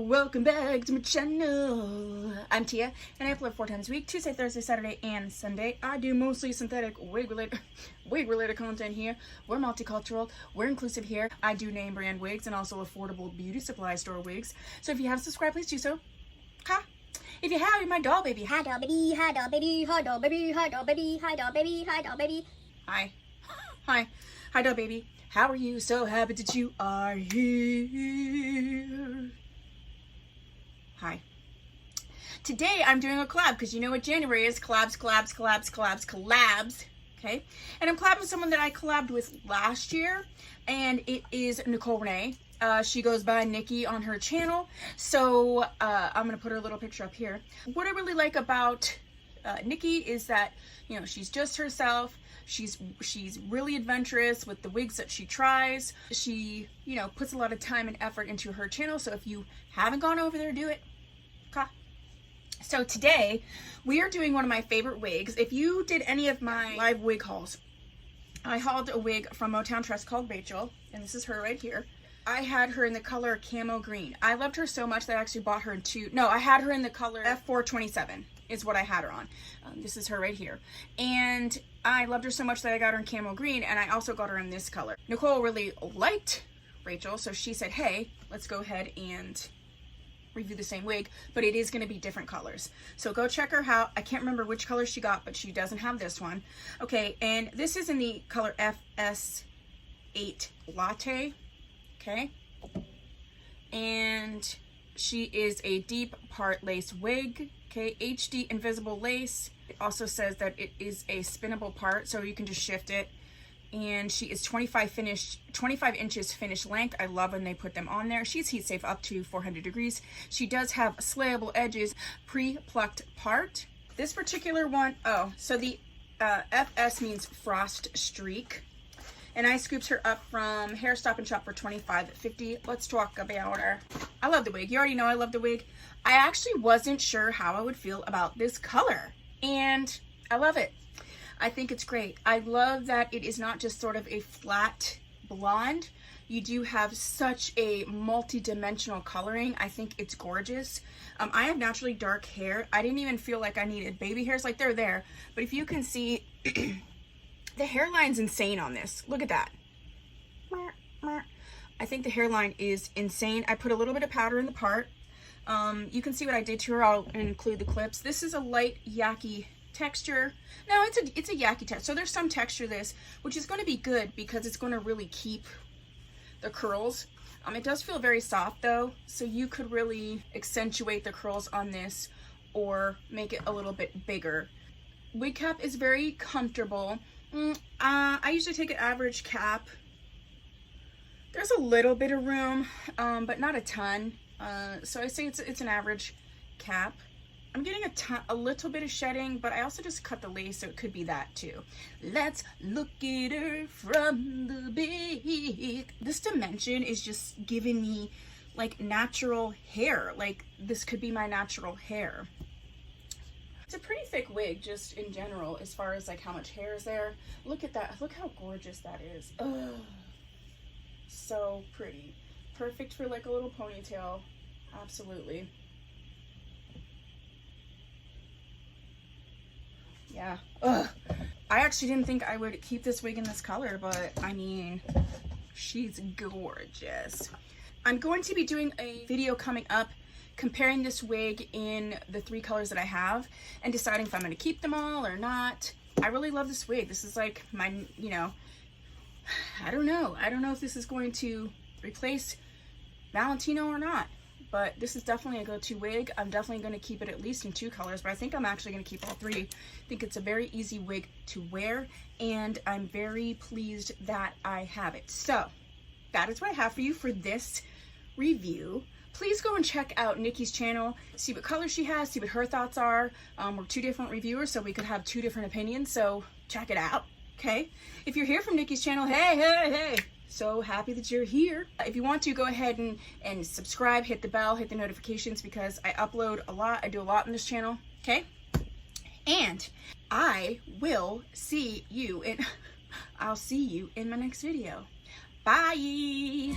Welcome back to my channel. I'm Tia, and I upload 4 times a week: Tuesday, Thursday, Saturday, and Sunday. I do mostly synthetic wig-related content here. We're multicultural, we're inclusive here. I do name brand wigs and also affordable beauty supply store wigs. So if you haven't subscribed, please do so. Ha! If you have, you're my doll baby. Hi doll baby, hi doll baby, hi doll baby, hi doll baby, hi doll baby, hi doll baby. Hi. Hi. Hi doll baby. How are you? So happy that you are here. Hi. Today I'm doing a collab because you know what January is. Collabs. Okay? And I'm collabing with someone that I collabed with last year, and it is Renee. She goes by Nikki on her channel. So I'm going to put her little picture up here. What I really like about Nikki is that, you know, she's just herself. She's really adventurous with the wigs that she tries. She, you know, puts a lot of time and effort into her channel. So if you haven't gone over there, do it. Okay. So today we are doing one of my favorite wigs. If you did any of my live wig hauls, I hauled a wig from Motown Tress called Rachel, and this is her right here. I had her in the color camo green. I loved her so much that I actually bought her in I had her in the color F427 is what I had her on. This is her right here. And I loved her so much that I got her in camo green, and I also got her in this color. Nicole really liked Rachel, so she said, hey, let's go ahead and review the same wig, but it is going to be different colors. So go check her out. I can't remember which color she got, but she doesn't have this one. Okay, and this is in the color FS8Latte. Okay, and she is a deep part lace wig. Okay, HD invisible lace. It also says that it is a spinnable part, so you can just shift it. And she is 25 inches finished length. I love when they put them on there. She's heat safe up to 400 degrees. She does have slayable edges, pre-plucked part. This particular one, so the FS means frost streak. And I scooped her up from Hair Stop and Shop for $25.50. Let's talk about her. I love the wig. You already know I love the wig. I actually wasn't sure how I would feel about this color, and I love it. I think it's great. I love that it is not just sort of a flat blonde. You do have such a multi-dimensional coloring. I think it's gorgeous. I have naturally dark hair. I didn't even feel like I needed baby hairs. Like, they're there. But if you can see, the hairline's insane on this. Look at that. I think the hairline is insane. I put a little bit of powder in the part. You can see what I did to her. I'll include the clips. This is a light yaki texture. No, it's a yaki texture. So there's some texture to this, which is going to be good because it's going to really keep the curls. It does feel very soft though, so you could really accentuate the curls on this or make it a little bit bigger. Wig cap is very comfortable. I usually take an average cap. There's a little bit of room, but not a ton. So I say it's an average cap. I'm getting a little bit of shedding, but I also just cut the lace, so it could be that too. Let's look at her from the back. This dimension is just giving me like natural hair. Like, this could be my natural hair. It's a pretty thick wig just in general as far as like how much hair is there. Look at that. Look how gorgeous that is. Ugh. So pretty. Perfect for like a little ponytail. Absolutely. Yeah. Ugh. I actually didn't think I would keep this wig in this color, but I mean, she's gorgeous. I'm going to be doing a video coming up comparing this wig in the 3 colors that I have and deciding if I'm going to keep them all or not. I really love this wig. This is like my, you know, I don't know. I don't know if this is going to replace Valentino or not, but this is definitely a go-to wig. I'm definitely going to keep it at least in 2 colors, but I think I'm actually going to keep all 3. I think it's a very easy wig to wear, and I'm very pleased that I have it. So that is what I have for you for this review. please go and check out Nikki's channel, see what color she has, see what her thoughts are. We're two different reviewers, so we could have two different opinions, so check it out, okay? If you're here from Nikki's channel, hey, so happy that you're here. If you want to, go ahead and subscribe, hit the bell, hit the notifications, because I upload a lot, I do a lot on this channel, okay? And I will see you I'll see you in my next video. Bye!